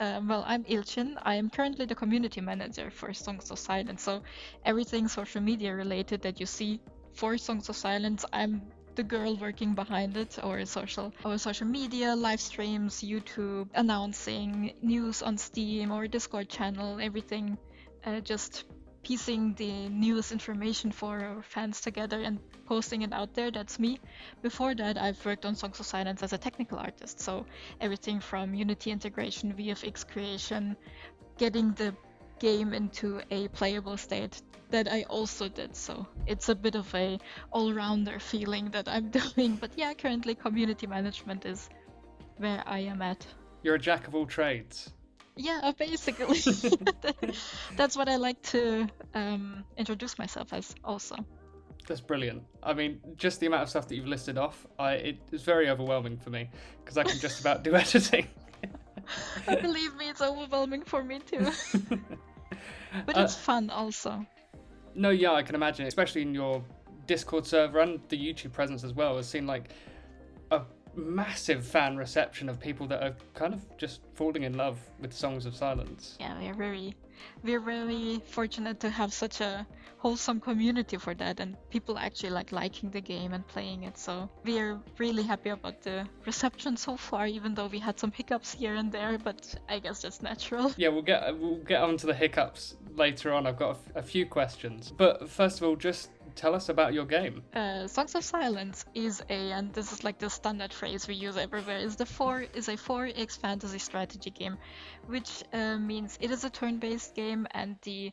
Well, I'm Ilcin. I am currently the community manager for Songs of Silence. So everything social media related that you see for Songs of Silence, I'm the girl working behind it, or social media, live streams, YouTube, announcing news on Steam or Discord channel, everything, just piecing the news information for our fans together and posting it out there. That's me. Before that, I've worked on Songs of Silence as a technical artist. So everything from Unity integration, VFX creation, getting the game into a playable state, that I also did. So it's a bit of a all-rounder feeling that I'm doing. But yeah, currently community management is where I am at. You're a jack of all trades. Yeah, basically. That's what I like to introduce myself as also. That's brilliant. I mean, just the amount of stuff that you've listed off, it is very overwhelming for me because I can just about do editing. Believe me, it's overwhelming for me too. But it's fun also. No, yeah, I can imagine, especially in your Discord server and the YouTube presence as well. Has seen like a massive fan reception of people that are kind of just falling in love with Songs of Silence. Yeah, we're very fortunate to have such a wholesome community for that, and people actually like liking the game and playing it. So we are really happy about the reception so far, even though we had some hiccups here and there. But I guess that's natural. Yeah, we'll get onto the hiccups later on. I've got a few questions, but first of all, just tell us about your game. Songs of Silence and this is like the standard phrase we use everywhere, is a 4X fantasy strategy game, which means it is a turn-based game, and the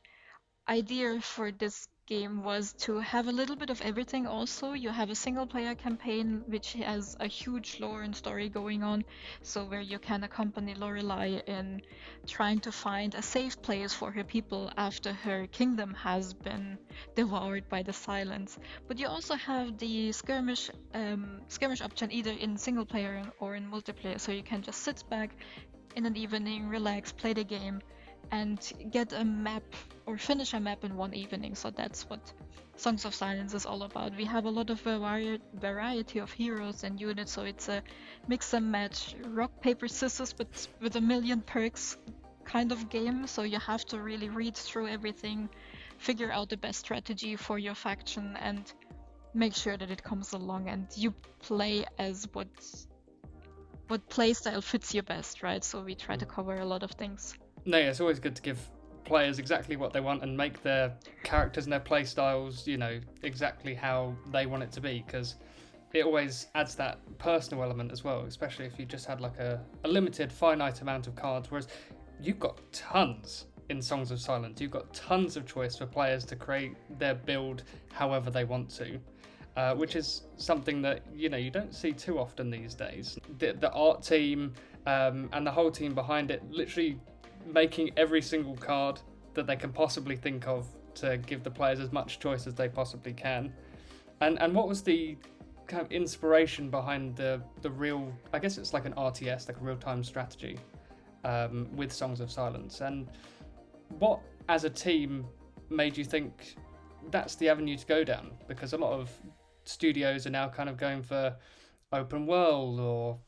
idea for this game was to have a little bit of everything. Also, you have a single player campaign which has a huge lore and story going on, so where you can accompany Lorelei in trying to find a safe place for her people after her kingdom has been devoured by the Silence. But you also have the skirmish option either in single player or in multiplayer, so you can just sit back in an evening, relax, play the game, and get a map or finish a map in one evening. So that's what Songs of Silence is all about. We have a lot of variety of heroes and units, so it's a mix and match, rock, paper, scissors, but with a million perks kind of game. So you have to really read through everything, figure out the best strategy for your faction, and make sure that it comes along and you play as what playstyle fits you best, right? So we try to cover a lot of things. No, yeah, it's always good to give players exactly what they want and make their characters and their play styles, exactly how they want it to be, because it always adds that personal element as well, especially if you just had like a limited, finite amount of cards, whereas you've got tons in Songs of Silence. You've got tons of choice for players to create their build however they want to. Which is something that you don't see too often these days. The art team and the whole team behind it literally making every single card that they can possibly think of to give the players as much choice as they possibly can. And what was the kind of inspiration behind the real, I guess it's like an RTS, like a real-time strategy with Songs of Silence, and what as a team made you think that's the avenue to go down? Because a lot of studios are now kind of going for open world or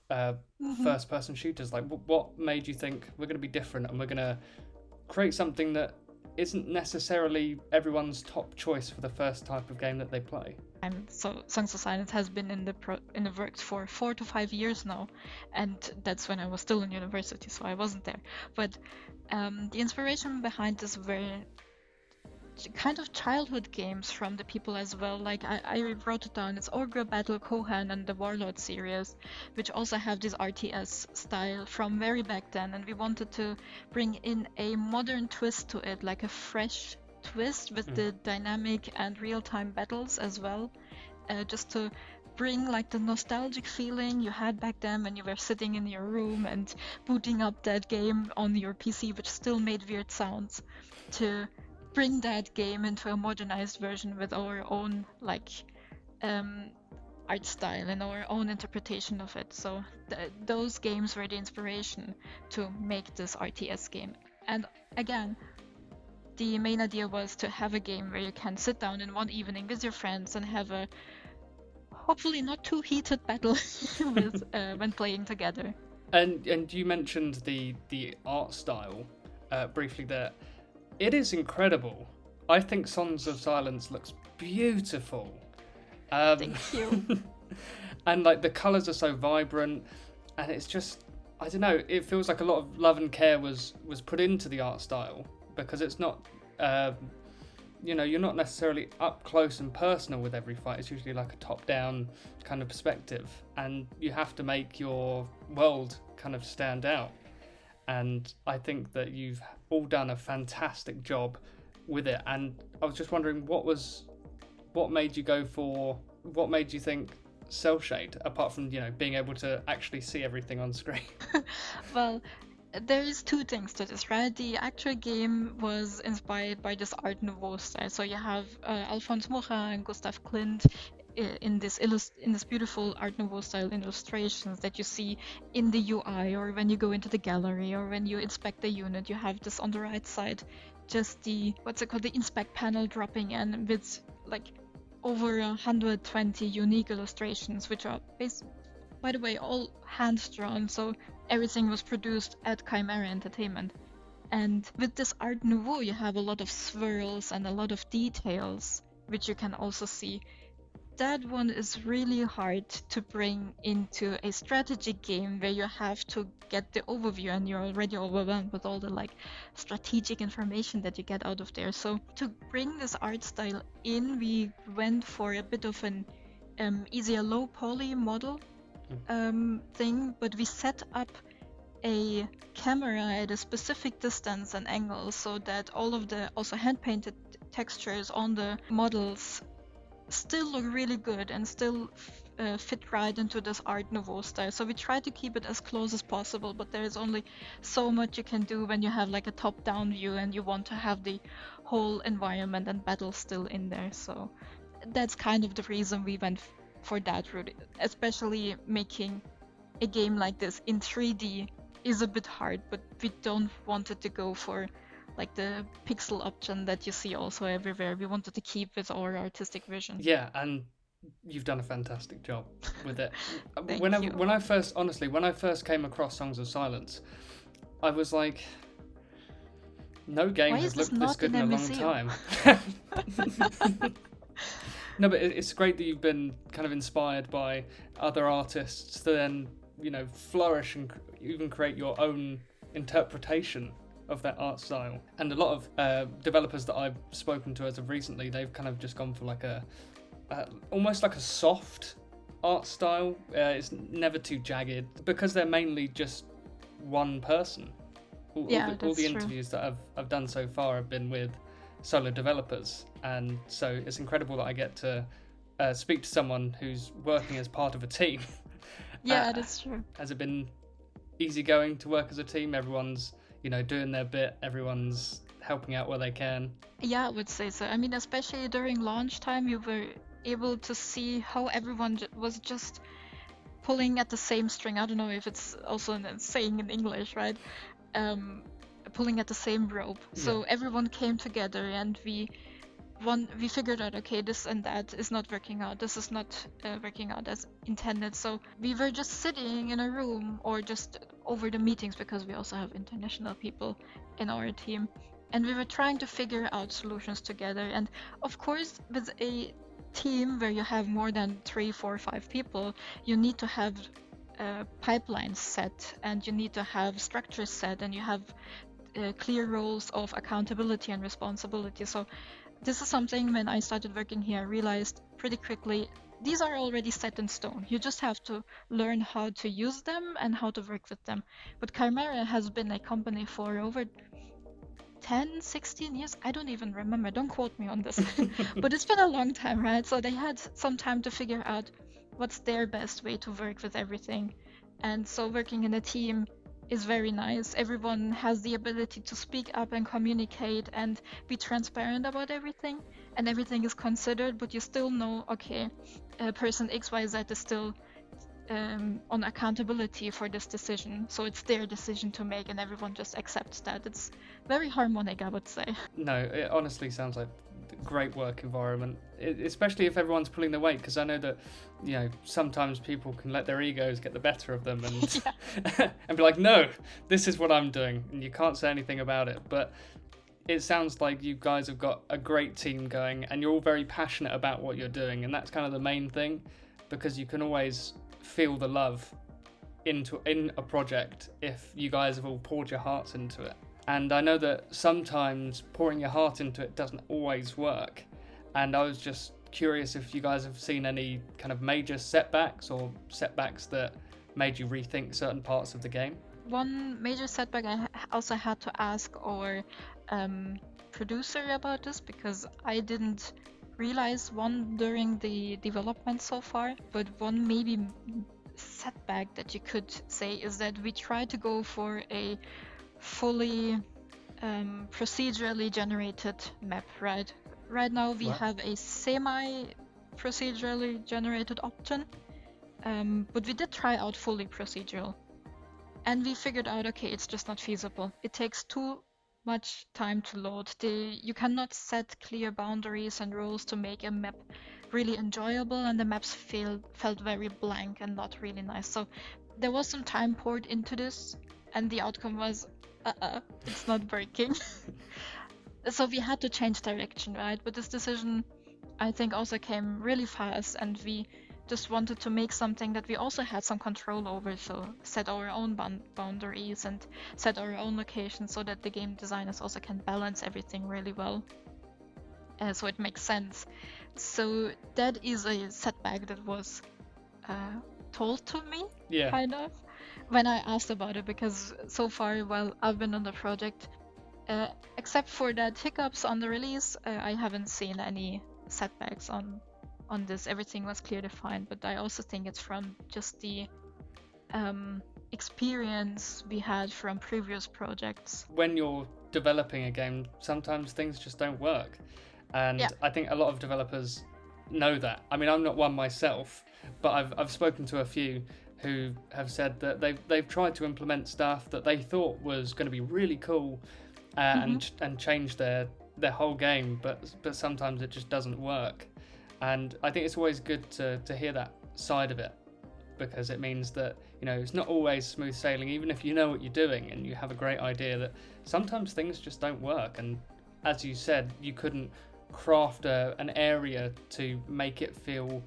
first person shooters. Like, what made you think we're going to be different and we're going to create something that isn't necessarily everyone's top choice for the first type of game that they play? And so Songs of Silence has been in the works for 4 to 5 years now, and that's when I was still in university, so I wasn't there. But the inspiration behind this were kind of childhood games from the people as well. Like I wrote it down. It's Ogre Battle Kohan and the Warlord series, which also have this RTS style from very back then, and we wanted to bring in a modern twist to it, like a fresh twist with the dynamic and real-time battles as well, just to bring like the nostalgic feeling you had back then when you were sitting in your room and booting up that game on your PC, which still made weird sounds, to bring that game into a modernized version with our own art style and our own interpretation of it. So those games were the inspiration to make this RTS game. And again, the main idea was to have a game where you can sit down in one evening with your friends and have a hopefully not too heated battle with when playing together. And you mentioned the art style briefly there. It is incredible. I think Songs of Silence looks beautiful. Um, Thank you. and like the colours are so vibrant, and it's just, I don't know, it feels like a lot of love and care was put into the art style, because it's not you're not necessarily up close and personal with every fight. It's usually like a top down kind of perspective, and you have to make your world kind of stand out. And I think that you've all done a fantastic job with it. And I was just wondering, what made you think cell shade, apart from being able to actually see everything on screen? Well, there is two things to this, right? The actual game was inspired by this Art Nouveau style. So you have Alphonse Mucha and Gustav Klimt in this beautiful Art Nouveau style illustrations that you see in the UI, or when you go into the gallery, or when you inspect the unit. You have this on the right side, just the the inspect panel dropping in with like over 120 unique illustrations, which are by the way, all hand drawn, so everything was produced at Chimera Entertainment. And with this Art Nouveau, you have a lot of swirls and a lot of details, which you can also see. That one is really hard to bring into a strategy game where you have to get the overview and you're already overwhelmed with all the like strategic information that you get out of there. So to bring this art style in, we went for a bit of an easier low poly model thing, but we set up a camera at a specific distance and angle so that all of the also hand painted textures on the models still look really good and still fit right into this Art Nouveau style. So we try to keep it as close as possible, but there is only so much you can do when you have like a top-down view and you want to have the whole environment and battle still in there. So that's kind of the reason we went for that route. Especially making a game like this in 3D is a bit hard, but we don't want it to go for like the pixel option that you see also everywhere. We wanted to keep with our artistic vision. Yeah, and you've done a fantastic job with it. Thank you. When I first came across Songs of Silence, I was like, no game Why has is this looked this not good in in a a long museum? time. No, but it's great that you've been kind of inspired by other artists to then, flourish and even create your own interpretation of that art style. And a lot of developers that I've spoken to as of recently, they've kind of just gone for like almost like a soft art style. It's never too jagged, because they're mainly just one person. All the true. interviews that I've done so far have been with solo developers, and so it's incredible that I get to speak to someone who's working as part of a team. Yeah, that's true. Has it been easygoing to work as a team? Everyone's doing their bit, everyone's helping out where they can. Yeah, I would say so. I mean, especially during launch time, you were able to see how everyone was just pulling at the same string. I don't know if it's also a saying in English, right? Pulling at the same rope. So everyone came together, and we figured out, okay, this and that is not working out. This is not working out as intended. So we were just sitting in a room or just over the meetings, because we also have international people in our team, and we were trying to figure out solutions together. And of course, with a team where you have more than 3, 4, 5 people, you need to have pipelines set, and you need to have structures set, and you have clear roles of accountability and responsibility. So this is something, when I started working here, I realized pretty quickly these are already set in stone. You just have to learn how to use them and how to work with them. But Chimera has been a company for over 10, 16 years. I don't even remember. Don't quote me on this. But it's been a long time, right? So they had some time to figure out what's their best way to work with everything. And so working in a team is very nice. Everyone has the ability to speak up and communicate and be transparent about everything, and everything is considered, but you still know, okay, person XYZ is still on accountability for this decision, so it's their decision to make, and everyone just accepts that. It's very harmonic, I would say. No, it honestly sounds like great work environment, especially if everyone's pulling their weight. Because I know that, sometimes people can let their egos get the better of them and and be like, no, this is what I'm doing, and you can't say anything about it. But it sounds like you guys have got a great team going, and you're all very passionate about what you're doing, and that's kind of the main thing, because you can always feel the love in a project if you guys have all poured your hearts into it. And I know that sometimes pouring your heart into it doesn't always work, and I was just curious if you guys have seen any kind of major setbacks or setbacks that made you rethink certain parts of the game. One major setback I also had to ask our producer about this, because I didn't realize one during the development so far, but one maybe setback that you could say is that we try to go for a fully procedurally generated map, right? Right now we have a semi-procedurally generated option, but we did try out fully procedural, and we figured out, okay, it's just not feasible. It takes too much time to load. You cannot set clear boundaries and rules to make a map really enjoyable, and the maps felt very blank and not really nice. So there was some time poured into this, and the outcome was, it's not working. So we had to change direction, right? But this decision, I think, also came really fast, and we just wanted to make something that we also had some control over, so set our own boundaries and set our own locations so that the game designers also can balance everything really well. So it makes sense. So that is a setback that was told to me, kind of, when I asked about it, because so far, while I've been on the project, except for that hiccups on the release, I haven't seen any setbacks on this. Everything was clear defined, but I also think it's from just the experience we had from previous projects. When you're developing a game, sometimes things just don't work, and I think a lot of developers know that. I mean, I'm not one myself, but I've spoken to a few who have said that they've tried to implement stuff that they thought was going to be really cool, and change their whole game, but sometimes it just doesn't work. And I think it's always good to hear that side of it, because it means that, it's not always smooth sailing, even if you know what you're doing and you have a great idea, that sometimes things just don't work. And as you said, you couldn't craft an area to make it feel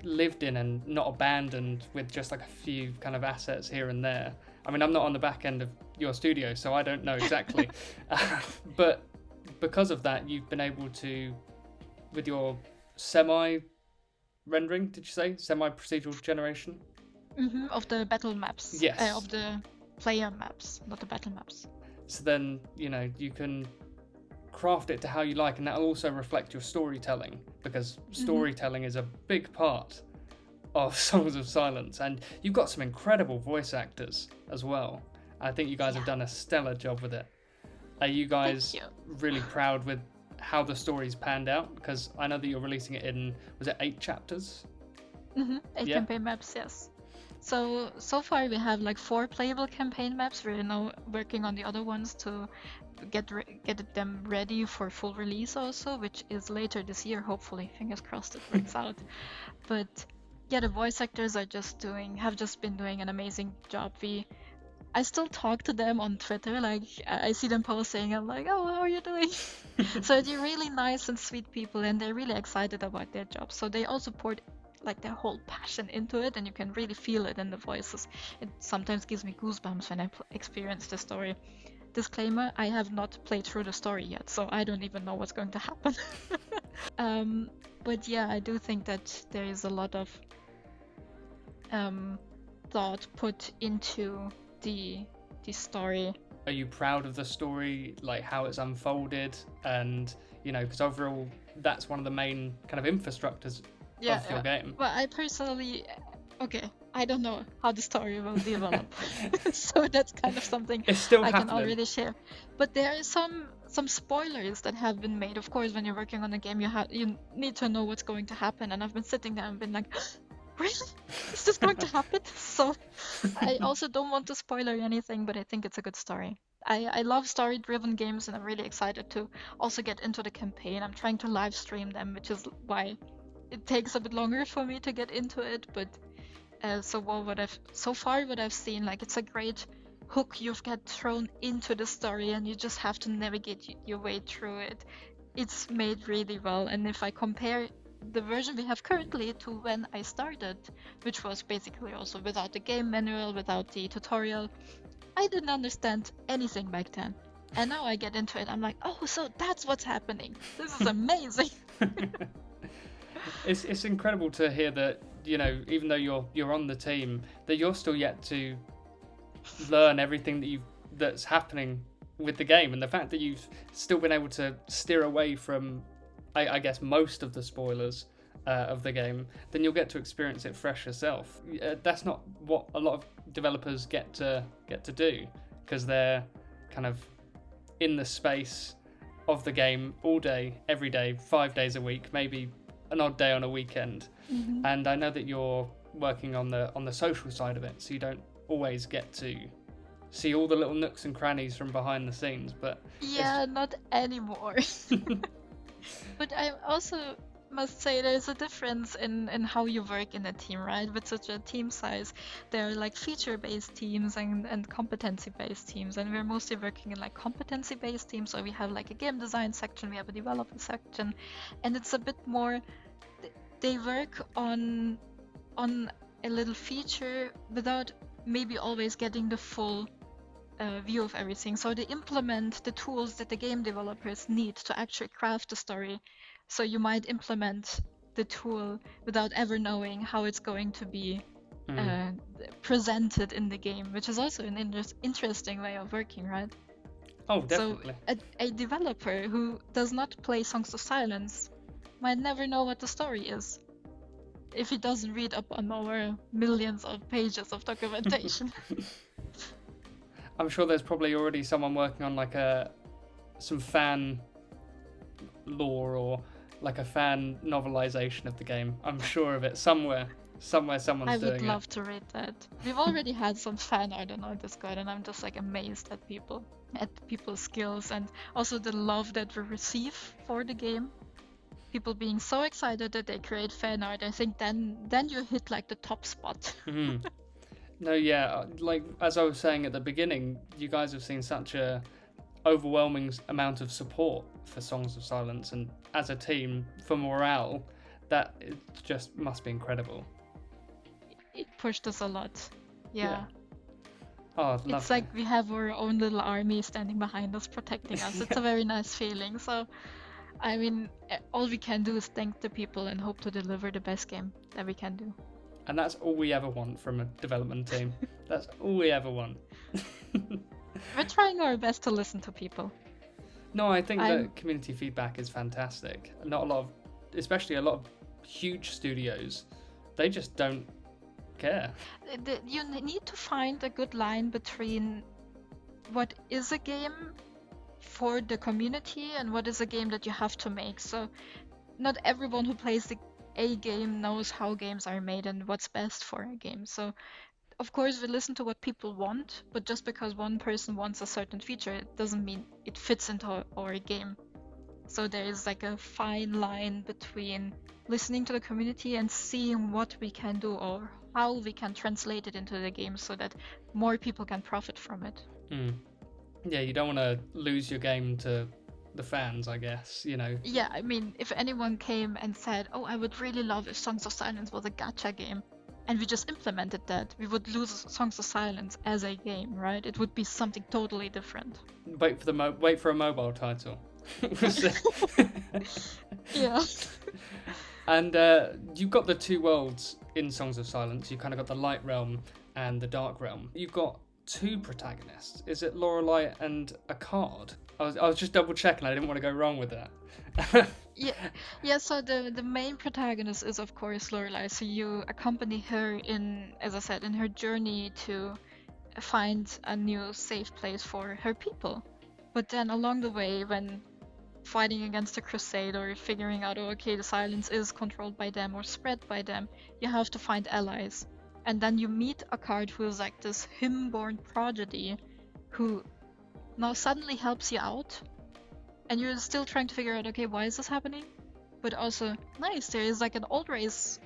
lived in and not abandoned with just like a few kind of assets here and there. I mean, I'm not on the back end of your studio, so I don't know exactly. But because of that, you've been able to, with your semi-rendering, did you say? Semi-procedural generation? Of the battle maps. Yes. Of the player maps, not the battle maps. So then, you can craft it to how you like, and that'll also reflect your storytelling, because storytelling is a big part of Songs of Silence, and you've got some incredible voice actors as well. I think you guys have done a stellar job with it. Are you guys really proud with how the story's panned out? Because I know that you're releasing it in, was it 8 chapters? 8 campaign maps, yes. So far we have like 4 playable campaign maps. We're now working on the other ones to get them ready for full release also, which is later this year, hopefully. Fingers crossed it works out. But yeah, the voice actors have just been doing an amazing job. I still talk to them on Twitter, like I see them posting, I'm like, oh, how are you doing? So they're really nice and sweet people, and they're really excited about their job. So they also poured like their whole passion into it, and you can really feel it in the voices. It sometimes gives me goosebumps when I experience the story. Disclaimer, I have not played through the story yet, so I don't even know what's going to happen. But yeah, I do think that there is a lot of thought put into the story. Are you proud of the story, like how it's unfolded? And because overall that's one of the main kind of infrastructures of your game. Well, I personally, I don't know how the story will develop, so that's kind of something it's still I happening. Can already share. But there are some spoilers that have been made. Of course, when you're working on a game, you need to know what's going to happen, and I've been sitting there and been like, really? Is this going to happen? So I also don't want to spoiler anything, but I think it's a good story. I love story-driven games, and I'm really excited to also get into the campaign. I'm trying to live stream them, which is why it takes a bit longer for me to get into it. But so far what I've seen, like it's a great hook. You get thrown into the story, and you just have to navigate your way through it. It's made really well, and if I compare the version we have currently to when I started, which was basically also without the game manual, without the tutorial, I didn't understand anything back then. And now I get into it, I'm like, oh, so that's what's happening. This is amazing. It's incredible to hear that, you know, even though you're on the team, that you're still yet to learn everything that's happening with the game, and the fact that you've still been able to steer away from, I guess, most of the spoilers of the game, then you'll get to experience it fresh yourself. That's not what a lot of developers get to do, because they're kind of in the space of the game all day, every day, 5 days a week, maybe an odd day on a weekend. Mm-hmm. And I know that you're working on the social side of it, so you don't always get to see all the little nooks and crannies from behind the scenes. But Yeah, not anymore. But I also must say there's a difference in how you work in a team, right? With such a team size, there are like feature-based teams and competency-based teams, and we're mostly working in like competency-based teams. So we have like a game design section, we have a development section, and it's a bit more. They work on a little feature without maybe always getting the full view of everything. So they implement the tools that the game developers need to actually craft the story. So you might implement the tool without ever knowing how it's going to be presented in the game, which is also an interesting way of working, right? Oh, definitely. So a developer who does not play Songs of Silence might never know what the story is if he doesn't read up on our millions of pages of documentation. I'm sure there's probably already someone working on like some fan lore or like a fan novelization of the game. I'm sure of it somewhere someone's doing it. I would love to read that. We've already had some fan art on our Discord, and I'm just like amazed at people's skills, and also the love that we receive for the game. People being so excited that they create fan art. I think then you hit like the top spot. Mm-hmm. No, yeah, like as I was saying at the beginning, you guys have seen such a overwhelming amount of support for Songs of Silence, and as a team for morale, that it just must be incredible. It pushed us a lot. Yeah. Oh, lovely. It's like we have our own little army standing behind us, protecting us. It's a very nice feeling. So, I mean, all we can do is thank the people and hope to deliver the best game that we can do. And that's all we ever want from a development team. That's all we ever want. We're trying our best to listen to people. No, I think that community feedback is fantastic. Especially a lot of huge studios, they just don't care. You need to find a good line between what is a game for the community and what is a game that you have to make. So not everyone who plays a game knows how games are made and what's best for a game. So of course we listen to what people want, but just because one person wants a certain feature, it doesn't mean it fits into our game. So there is like a fine line between listening to the community and seeing what we can do or how we can translate it into the game so that more people can profit from it. Yeah, you don't want to lose your game to the fans, I guess, you know. Yeah, I mean, if anyone came and said, oh, I would really love if Songs of Silence was a gacha game, and we just implemented that, we would lose Songs of Silence as a game, right? It would be something totally different. Wait for a mobile title. Yeah. And you've got the two worlds in Songs of Silence. You kind of got the light realm and the dark realm. You've got two protagonists. Is it Lorelei and a card? I was just double checking. I didn't want to go wrong with that. Yeah. So the main protagonist is of course Lorelei. So you accompany her in, as I said, in her journey to find a new safe place for her people. But then along the way, when fighting against the crusade or figuring out, oh, okay, the silence is controlled by them or spread by them, you have to find allies. And then you meet a card who is like this him-born prodigy who now suddenly helps you out, and you're still trying to figure out, okay, why is this happening? But also, nice, there is like an old race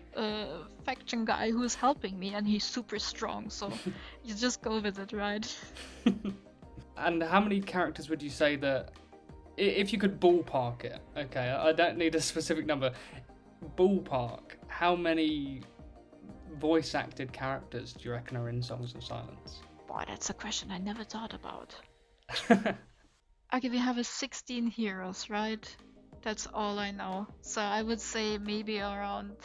faction guy who's helping me, and he's super strong, so you just go with it, right? And how many characters would you say that, if you could ballpark it, okay, I don't need a specific number, ballpark, how many voice acted characters do you reckon are in Songs of Silence? Boy, that's a question I never thought about. Okay, we have a 16 heroes, right? That's all I know. So I would say maybe around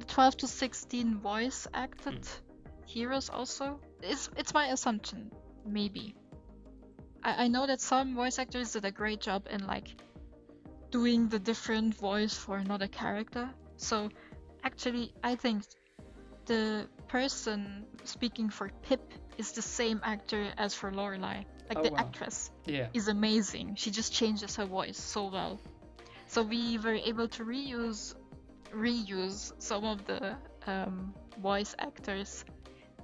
12 to 16 voice acted heroes also. It's my assumption, maybe. I know that some voice actors did a great job in like doing the different voice for another character. So actually, I think the person speaking for Pip is the same actor as for Lorelai. Like the actress is amazing. She just changes her voice so well. So we were able to reuse some of the voice actors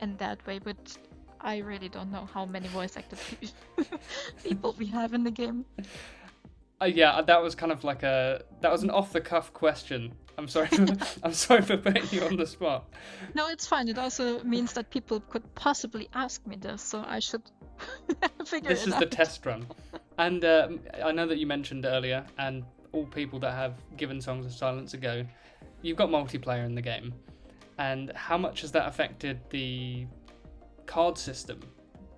in that way, but I really don't know how many voice acted people we have in the game. Yeah, that was kind of like that was an off the cuff question. I'm sorry for putting you on the spot. No, it's fine. It also means that people could possibly ask me this, so I should figure it out. This is the test run. And I know that you mentioned earlier, and all people that have given Songs of Silence a go, you've got multiplayer in the game. And how much has that affected the card system?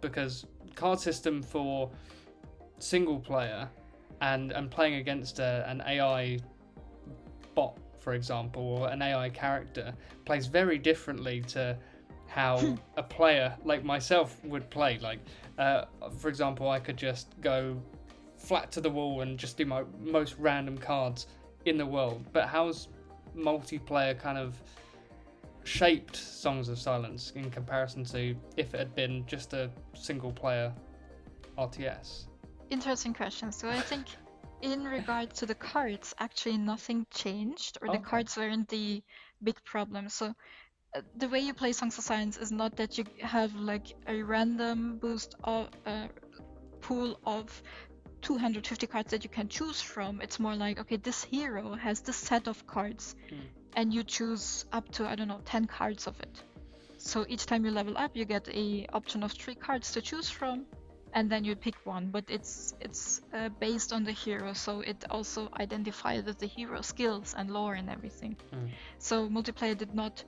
Because card system for single player and playing against an AI bot, for example, or an AI character, plays very differently to how a player like myself would play. Like, for example, I could just go flat to the wall and just do my most random cards in the world. But how's multiplayer kind of shaped Songs of Silence in comparison to if it had been just a single player RTS? Interesting question. So I think in regard to the cards, actually nothing changed, or the cards weren't the big problem. So the way you play Songs of Silence is not that you have like a random boost of pool of 250 cards that you can choose from. It's more like, okay, this hero has this set of cards, and you choose up to, I don't know, 10 cards of it. So each time you level up, you get a option of 3 cards to choose from, and then you pick one. But it's based on the hero, so it also identifies the hero skills and lore and everything. So multiplayer did not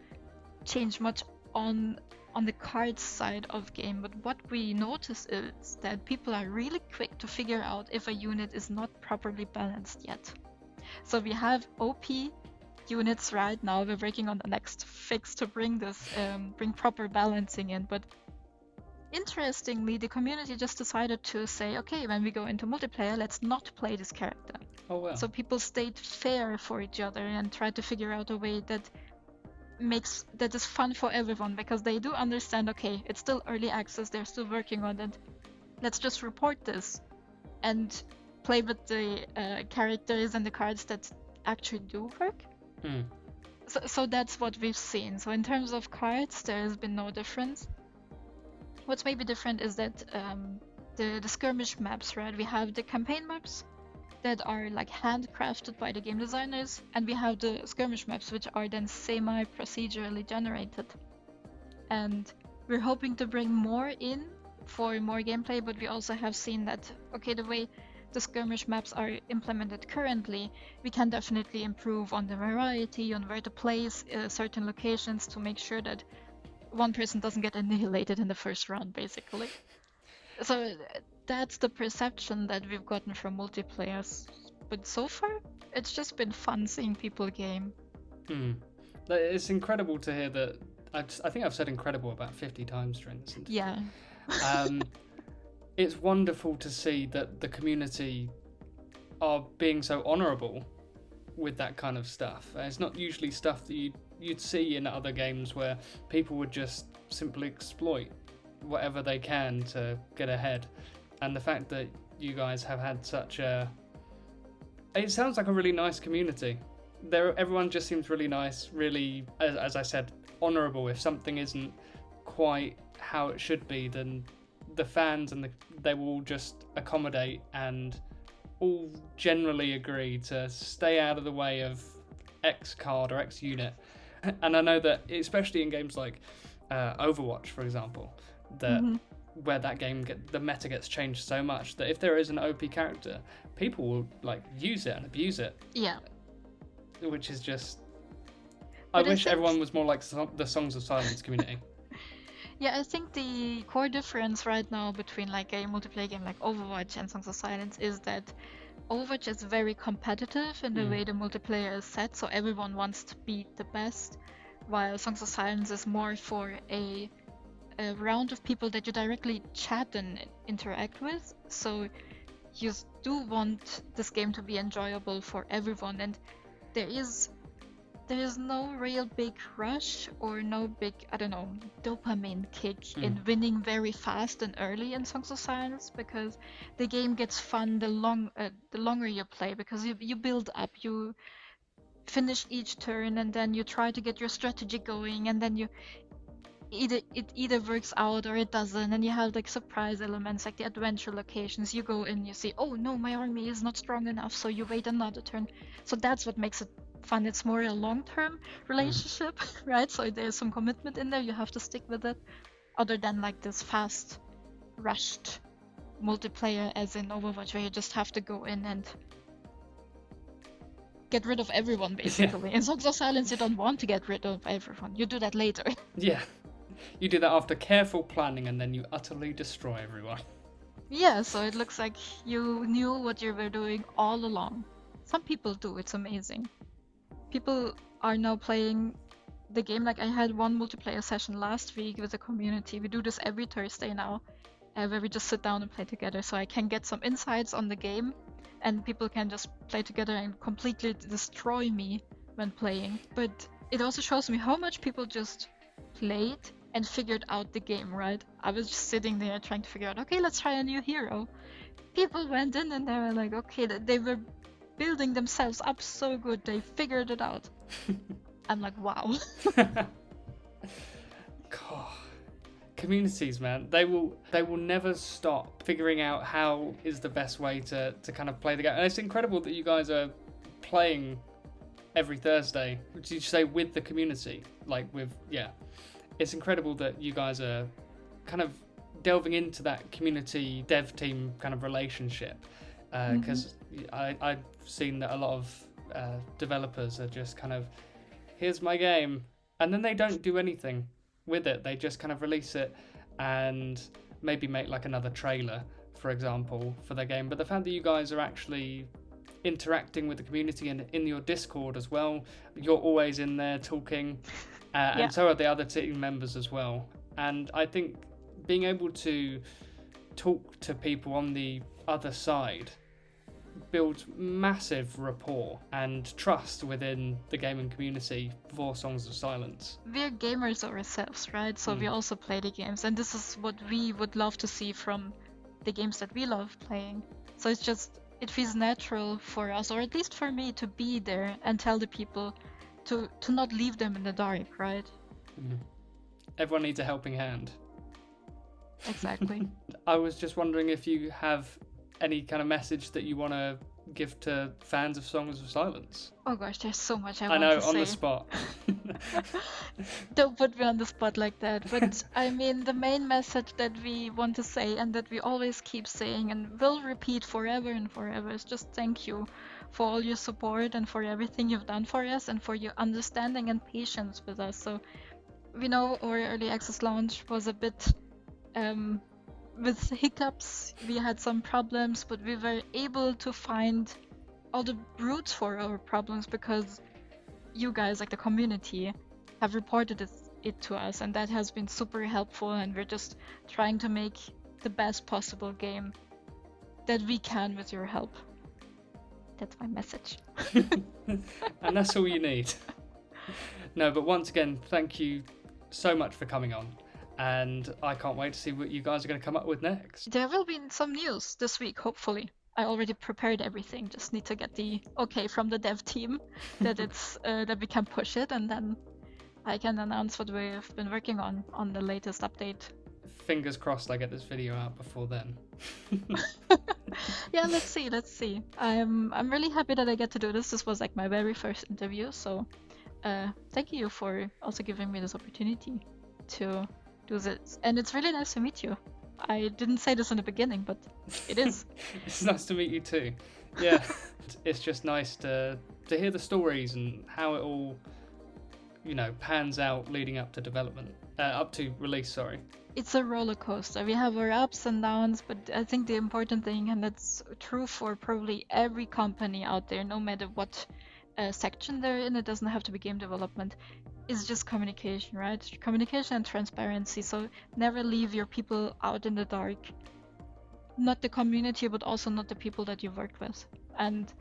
change much on the cards side of game, but what we notice is that people are really quick to figure out if a unit is not properly balanced yet. So we have OP units right now. We're working on the next fix to bring proper balancing in, but interestingly, the community just decided to say, okay, when we go into multiplayer, let's not play this character. Oh wow. So people stayed fair for each other and tried to figure out a way that is fun for everyone, because they do understand, okay, it's still early access, they're still working on it, let's just report this and play with the characters and the cards that actually do work. So that's what we've seen. So in terms of cards, there has been no difference. What's maybe different is that the skirmish maps, right? We have the campaign maps that are like handcrafted by the game designers, and we have the skirmish maps, which are then semi-procedurally generated. And we're hoping to bring more in for more gameplay, but we also have seen that, okay, the way the skirmish maps are implemented currently, we can definitely improve on the variety, on where to place certain locations to make sure that one person doesn't get annihilated in the first round, basically. So that's the perception that we've gotten from multiplayers. But so far, it's just been fun seeing people game. It's incredible to hear that. I think I've said incredible about 50 times during this interview. Yeah. It's wonderful to see that the community are being so honourable with that kind of stuff. It's not usually stuff that you'd see in other games where people would just simply exploit whatever they can to get ahead. And the fact that you guys have had such a... It sounds like a really nice community. Everyone just seems really nice, really, as I said, honourable. If something isn't quite how it should be, then the fans and they will all just accommodate and all generally agree to stay out of the way of X card or X unit. And I know that, especially in games like Overwatch, for example, that where that game the meta gets changed so much that if there is an OP character, people will like use it and abuse it. Yeah. Which is just. But I wish everyone was more like the Songs of Silence community. Yeah, I think the core difference right now between like a multiplayer game like Overwatch and Songs of Silence is that Overwatch is very competitive in the way the multiplayer is set, so everyone wants to be the best, while Songs of Silence is more for a round of people that you directly chat and interact with. So you do want this game to be enjoyable for everyone, and there is no real big rush or no big, I don't know, dopamine kick in winning very fast and early in Songs of Silence, because the game gets fun the longer you play, because you build up, you finish each turn, and then you try to get your strategy going, and then it either works out or it doesn't, and you have like surprise elements like the adventure locations. You go in, you see, oh no, my army is not strong enough, so you wait another turn. So that's what makes it fun. It's more a long-term relationship, right? So there's some commitment in there, you have to stick with it, other than like this fast rushed multiplayer as in Overwatch, where you just have to go in and get rid of everyone basically. In Songs of Silence you don't want to get rid of everyone, you do that later. Yeah. You do that after careful planning, and then you utterly destroy everyone. Yeah, so it looks like you knew what you were doing all along. Some people do, it's amazing. People are now playing the game. Like I had one multiplayer session last week with the community. We do this every Thursday now, where we just sit down and play together, so I can get some insights on the game, and people can just play together and completely destroy me when playing. But it also shows me how much people just played and figured out the game, right? I was just sitting there trying to figure out, okay, let's try a new hero. People went in and they were like, okay, they were building themselves up so good, they figured it out. I'm like, wow. God. Communities, man, they will never stop figuring out how is the best way to kind of play the game. And it's incredible that you guys are playing every Thursday. Did you say with the community? Like with, yeah. It's incredible that you guys are kind of delving into that community dev team kind of relationship, because I've seen that a lot of developers are just kind of, here's my game, and then they don't do anything with it. They just kind of release it and maybe make like another trailer, for example, for their game. But the fact that you guys are actually interacting with the community and in your Discord as well, you're always in there talking. And so are the other team members as well. And I think being able to talk to people on the other side builds massive rapport and trust within the gaming community for Songs of Silence. We're gamers ourselves, right? So we also play the games, and this is what we would love to see from the games that we love playing. So it's just, it feels natural for us, or at least for me, to be there and tell the people to not leave them in the dark, right? Everyone needs a helping hand. Exactly. I was just wondering if you have any kind of message that you want to give to fans of Songs of Silence. Oh gosh, there's so much I want to say. I know, on the spot. Don't put me on the spot like that. But I mean, the main message that we want to say, and that we always keep saying and will repeat forever and forever, is just thank you for all your support and for everything you've done for us and for your understanding and patience with us. So we know our early access launch was a bit with hiccups. We had some problems, but we were able to find all the roots for our problems because you guys, like the community, have reported it to us, and that has been super helpful, and we're just trying to make the best possible game that we can with your help. That's my message. And that's all you need. No, but once again, thank you so much for coming on, and I can't wait to see what you guys are going to come up with next. There will be some news this week, hopefully. I already prepared everything, just need to get the okay from the dev team that it's that we can push it, and then I can announce what we've been working on the latest update. fingers crossed I get this video out before then. Yeah, let's see. I'm really happy that I get to do this. This was like my very first interview, so thank you for also giving me this opportunity to do this. And it's really nice to meet you. I didn't say this in the beginning, but it is. It's nice to meet you too. Yeah, it's just nice to hear the stories and how it all, pans out leading up to development, up to release. Sorry. It's a roller coaster. We have our ups and downs, but I think the important thing, and that's true for probably every company out there, no matter what section they're in, it doesn't have to be game development, is just communication, right? Communication and transparency. So never leave your people out in the dark. Not the community, but also not the people that you work with. And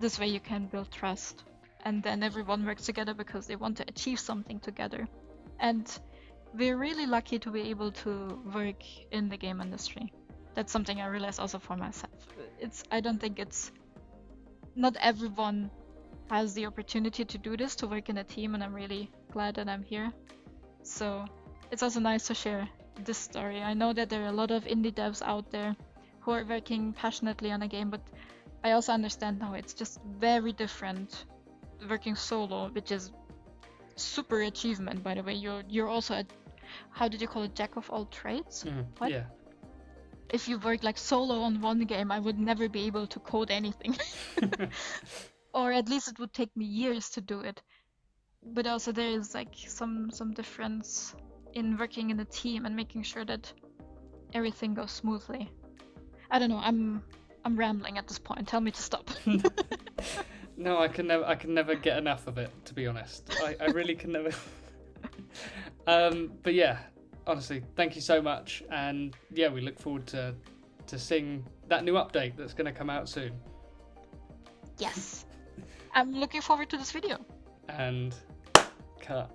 this way you can build trust. And then everyone works together because they want to achieve something together. And we're really lucky to be able to work in the game industry. That's something I realize also for myself. I don't think not everyone has the opportunity to do this, to work in a team, and I'm really glad that I'm here. So it's also nice to share this story. I know that there are a lot of indie devs out there who are working passionately on a game, but I also understand now it's just very different working solo, which is super achievement, by the way. You're also a, how did you call it, jack of all trades? What? Yeah. If you work like solo on one game, I would never be able to code anything. Or at least it would take me years to do it. But also there is like some difference in working in a team and making sure that everything goes smoothly. I don't know, I'm rambling at this point. Tell me to stop. No, I can never get enough of it, to be honest. I really can never. But yeah, honestly, thank you so much, and yeah, we look forward to seeing that new update that's going to come out soon. Yes, I'm looking forward to this video. And cut.